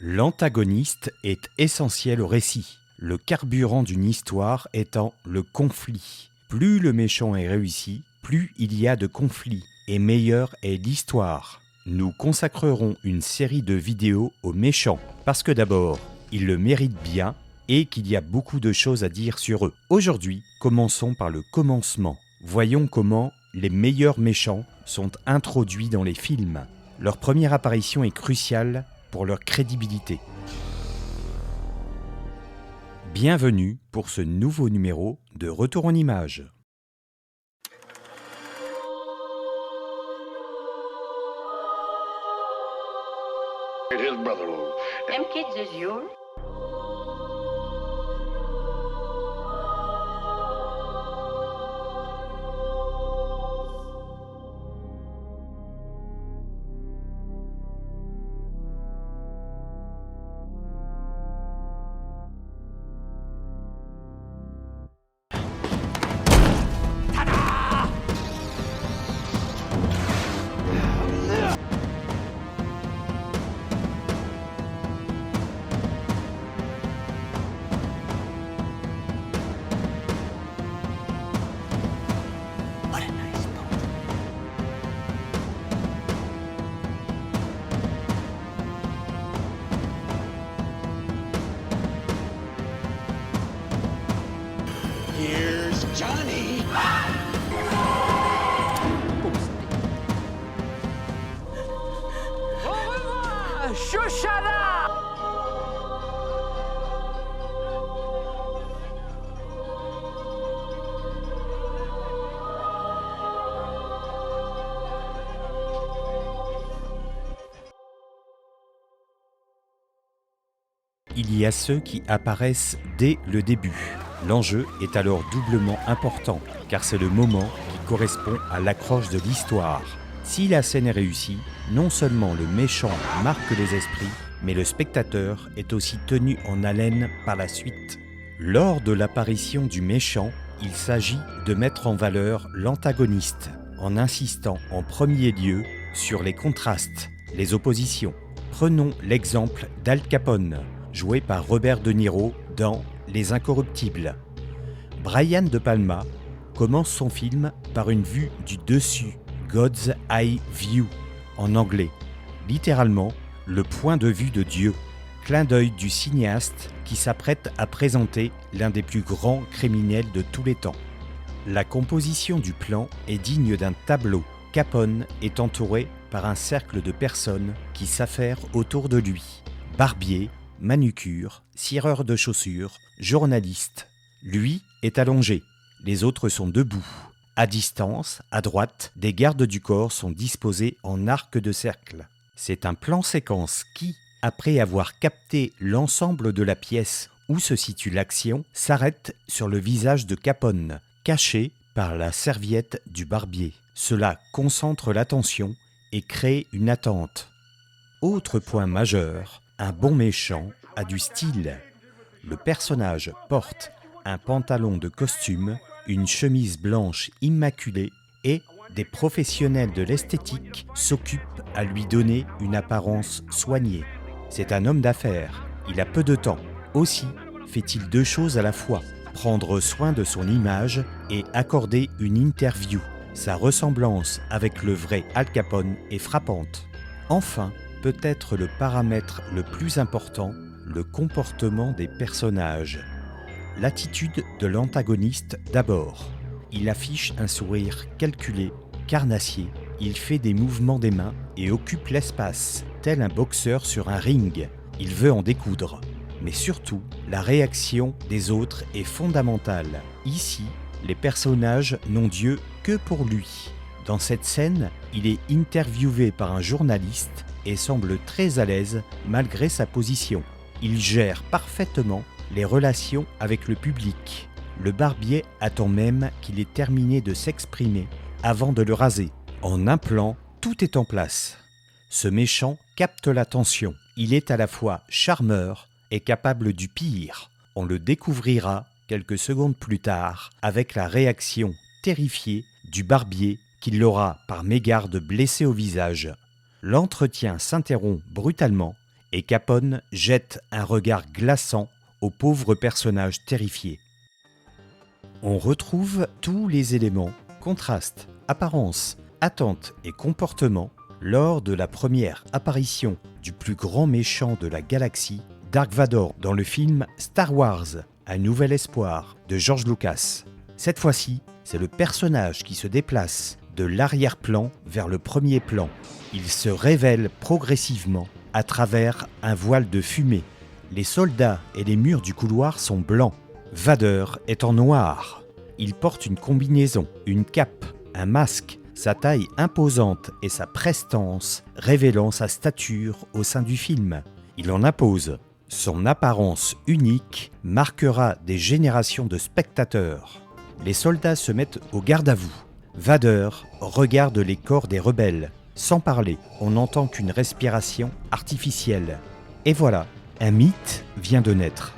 L'antagoniste est essentiel au récit, le carburant d'une histoire étant le conflit. Plus le méchant est réussi, plus il y a de conflits, et meilleure est l'histoire. Nous consacrerons une série de vidéos aux méchants, parce que d'abord, ils le méritent bien, et qu'il y a beaucoup de choses à dire sur eux. Aujourd'hui, commençons par le commencement. Voyons comment les meilleurs méchants sont introduits dans les films. Leur première apparition est cruciale pour leur crédibilité. Bienvenue pour ce nouveau numéro de Retour en Images. His brother-in-law. Them kids is yours? Here's Johnny. Au revoir, Shoshana! Il y a ceux qui apparaissent dès le début. L'enjeu est alors doublement important, car c'est le moment qui correspond à l'accroche de l'histoire. Si la scène est réussie, non seulement le méchant marque les esprits, mais le spectateur est aussi tenu en haleine par la suite. Lors de l'apparition du méchant, il s'agit de mettre en valeur l'antagoniste, en insistant en premier lieu sur les contrastes, les oppositions. Prenons l'exemple d'Al Capone, joué par Robert De Niro dans Les Incorruptibles. Brian De Palma commence son film par une vue du dessus, God's Eye View, en anglais, littéralement le point de vue de Dieu, clin d'œil du cinéaste qui s'apprête à présenter l'un des plus grands criminels de tous les temps. La composition du plan est digne d'un tableau. Capone est entouré par un cercle de personnes qui s'affairent autour de lui. Barbier, manucure, cireur de chaussures, journaliste. Lui est allongé, les autres sont debout. À distance, à droite, des gardes du corps sont disposés en arc de cercle. C'est un plan séquence qui, après avoir capté l'ensemble de la pièce où se situe l'action, s'arrête sur le visage de Capone, caché par la serviette du barbier. Cela concentre l'attention et crée une attente. Autre point majeur, un bon méchant a du style. Le personnage porte un pantalon de costume, une chemise blanche immaculée et des professionnels de l'esthétique s'occupent à lui donner une apparence soignée. C'est un homme d'affaires, il a peu de temps. Aussi fait-il deux choses à la fois, prendre soin de son image et accorder une interview. Sa ressemblance avec le vrai Al Capone est frappante. Enfin, peut-être le paramètre le plus important, le comportement des personnages. L'attitude de l'antagoniste d'abord. Il affiche un sourire calculé, carnassier. Il fait des mouvements des mains et occupe l'espace, tel un boxeur sur un ring. Il veut en découdre. Mais surtout, la réaction des autres est fondamentale. Ici, les personnages n'ont Dieu que pour lui. Dans cette scène, il est interviewé par un journaliste et semble très à l'aise malgré sa position. Il gère parfaitement les relations avec le public. Le barbier attend même qu'il ait terminé de s'exprimer avant de le raser. En un plan, tout est en place. Ce méchant capte l'attention. Il est à la fois charmeur et capable du pire. On le découvrira quelques secondes plus tard avec la réaction terrifiée du barbier qui l'aura par mégarde blessé au visage. L'entretien s'interrompt brutalement et Capone jette un regard glaçant au pauvre personnage terrifié. On retrouve tous les éléments, contrastes, apparences, attentes et comportements lors de la première apparition du plus grand méchant de la galaxie, Dark Vador, dans le film Star Wars, Un Nouvel Espoir de George Lucas. Cette fois-ci, c'est le personnage qui se déplace de l'arrière-plan vers le premier plan. Il se révèle progressivement à travers un voile de fumée. Les soldats et les murs du couloir sont blancs. Vader est en noir. Il porte une combinaison, une cape, un masque, sa taille imposante et sa prestance révélant sa stature au sein du film. Il en impose. Son apparence unique marquera des générations de spectateurs. Les soldats se mettent au garde-à-vous. Vader regarde les corps des rebelles. Sans parler, on n'entend qu'une respiration artificielle. Et voilà, un mythe vient de naître.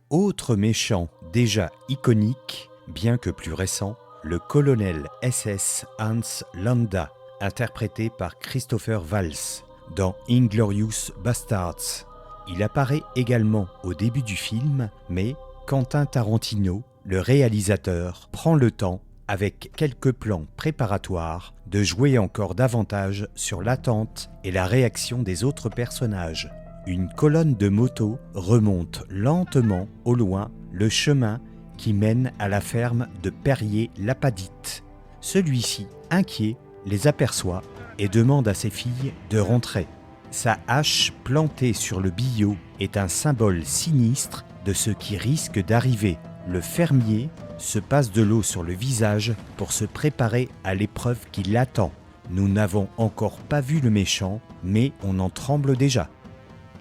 Autre méchant déjà iconique, bien que plus récent, le colonel SS Hans Landa, interprété par Christopher Waltz dans Inglourious Basterds. Il apparaît également au début du film, mais Quentin Tarantino, le réalisateur, prend le temps, avec quelques plans préparatoires, de jouer encore davantage sur l'attente et la réaction des autres personnages. Une colonne de motos remonte lentement au loin le chemin qui mène à la ferme de Perrier-Lapadite. Celui-ci, inquiet, les aperçoit et demande à ses filles de rentrer. Sa hache plantée sur le billot est un symbole sinistre de ce qui risque d'arriver. Le fermier se passe de l'eau sur le visage pour se préparer à l'épreuve qui l'attend. Nous n'avons encore pas vu le méchant, mais on en tremble déjà.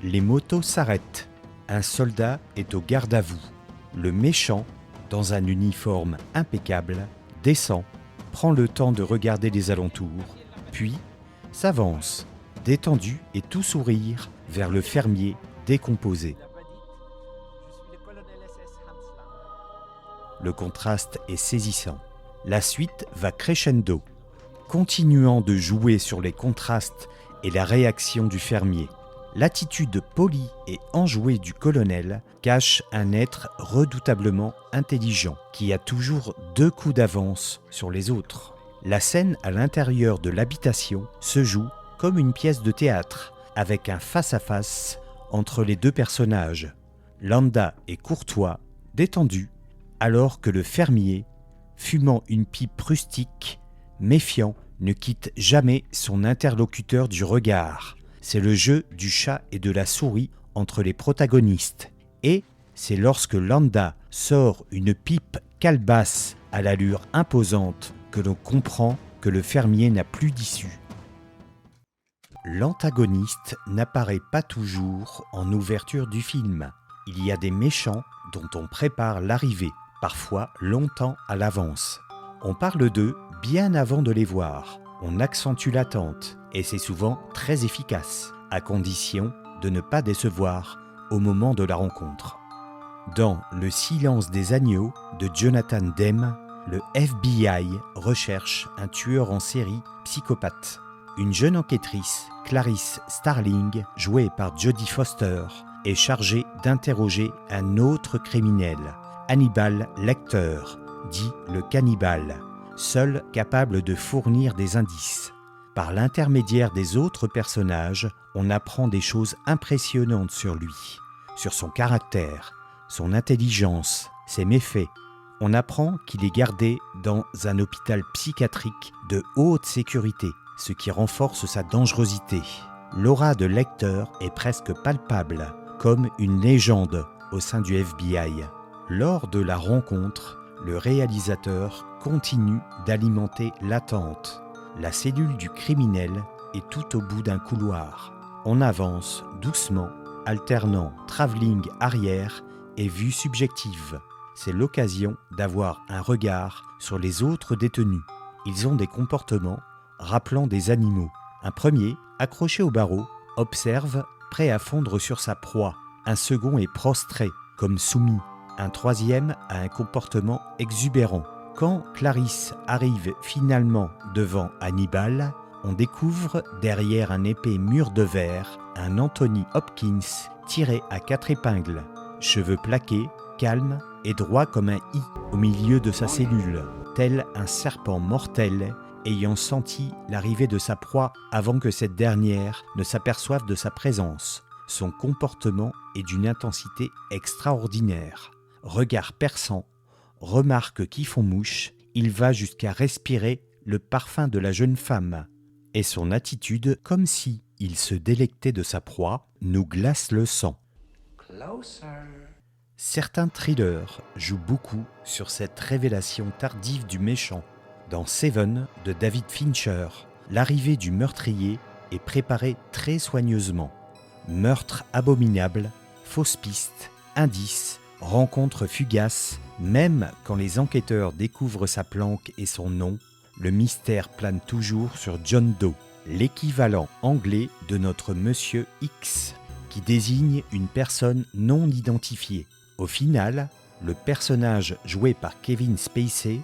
Les motos s'arrêtent. Un soldat est au garde-à-vous. Le méchant, dans un uniforme impeccable, descend, prend le temps de regarder les alentours, puis s'avance, détendu et tout sourire, vers le fermier décomposé. Le contraste est saisissant. La suite va crescendo, continuant de jouer sur les contrastes et la réaction du fermier. L'attitude polie et enjouée du colonel cache un être redoutablement intelligent qui a toujours 2 coups d'avance sur les autres. La scène à l'intérieur de l'habitation se joue comme une pièce de théâtre, avec un face-à-face entre les 2 personnages. Landa est courtois, détendu, alors que le fermier, fumant une pipe rustique, méfiant, ne quitte jamais son interlocuteur du regard. C'est le jeu du chat et de la souris entre les protagonistes. Et c'est lorsque Landa sort une pipe calebasse à l'allure imposante que l'on comprend que le fermier n'a plus d'issue. L'antagoniste n'apparaît pas toujours en ouverture du film. Il y a des méchants dont on prépare l'arrivée, parfois longtemps à l'avance. On parle d'eux bien avant de les voir. On accentue l'attente et c'est souvent très efficace, à condition de ne pas décevoir au moment de la rencontre. Dans Le silence des agneaux de Jonathan Demme, le FBI recherche un tueur en série psychopathe. Une jeune enquêtrice, Clarice Starling, jouée par Jodie Foster, est chargée d'interroger un autre criminel, Hannibal Lecter, dit le cannibale, seul capable de fournir des indices. Par l'intermédiaire des autres personnages, on apprend des choses impressionnantes sur lui, sur son caractère, son intelligence, ses méfaits. On apprend qu'il est gardé dans un hôpital psychiatrique de haute sécurité, ce qui renforce sa dangerosité. L'aura de Lecter est presque palpable, comme une légende au sein du FBI. Lors de la rencontre, le réalisateur continue d'alimenter l'attente. La cellule du criminel est tout au bout d'un couloir. On avance doucement, alternant travelling arrière et vue subjective. C'est l'occasion d'avoir un regard sur les autres détenus. Ils ont des comportements rappelant des animaux. Un premier, accroché au barreau, observe, prêt à fondre sur sa proie. Un second est prostré, comme soumis. Un troisième a un comportement exubérant. Quand Clarisse arrive finalement devant Hannibal, on découvre derrière un épais mur de verre un Anthony Hopkins tiré à 4 épingles, cheveux plaqués, calme et droit comme un i au milieu de sa cellule, tel un serpent mortel ayant senti l'arrivée de sa proie avant que cette dernière ne s'aperçoive de sa présence. Son comportement est d'une intensité extraordinaire. Regard perçant, remarques qui font mouche, il va jusqu'à respirer le parfum de la jeune femme. Et son attitude, comme si il se délectait de sa proie, nous glace le sang. Closer. Certains thrillers jouent beaucoup sur cette révélation tardive du méchant. Dans Seven de David Fincher, l'arrivée du meurtrier est préparée très soigneusement. Meurtre abominable, fausses pistes, indices, rencontres fugaces, même quand les enquêteurs découvrent sa planque et son nom, le mystère plane toujours sur John Doe, l'équivalent anglais de notre Monsieur X, qui désigne une personne non identifiée. Au final, le personnage joué par Kevin Spacey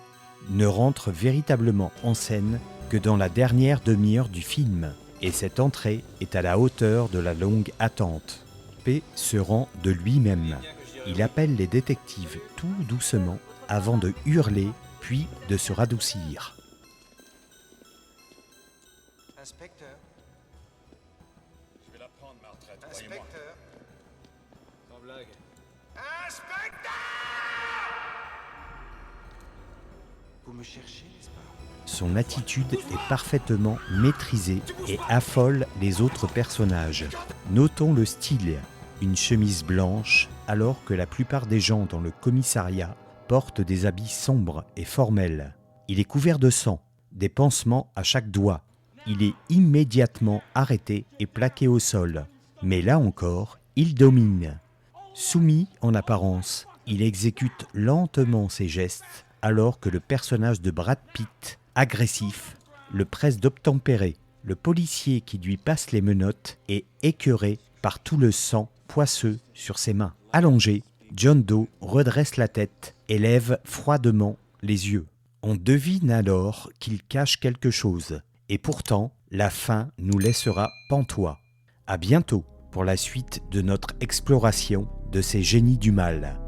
ne rentre véritablement en scène que dans la dernière demi-heure du film, et cette entrée est à la hauteur de la longue attente. P se rend de lui-même. Il appelle les détectives tout doucement avant de hurler, puis de se radoucir. Inspecteur. Je vais la prendre, ma retraite, Inspecteur. Sans blague. Inspecteur! Vous me cherchez, n'est-ce pas? Son attitude est parfaitement maîtrisée et affole les autres personnages. Notons le style, une chemise blanche, alors que la plupart des gens dans le commissariat portent des habits sombres et formels. Il est couvert de sang, des pansements à chaque doigt. Il est immédiatement arrêté et plaqué au sol. Mais là encore, il domine. Soumis en apparence, il exécute lentement ses gestes, alors que le personnage de Brad Pitt, agressif, le presse d'obtempérer. Le policier qui lui passe les menottes est écœuré par tout le sang poisseux sur ses mains. Allongé, John Doe redresse la tête et lève froidement les yeux. On devine alors qu'il cache quelque chose. Et pourtant, la fin nous laissera pantois. À bientôt pour la suite de notre exploration de ces génies du mal.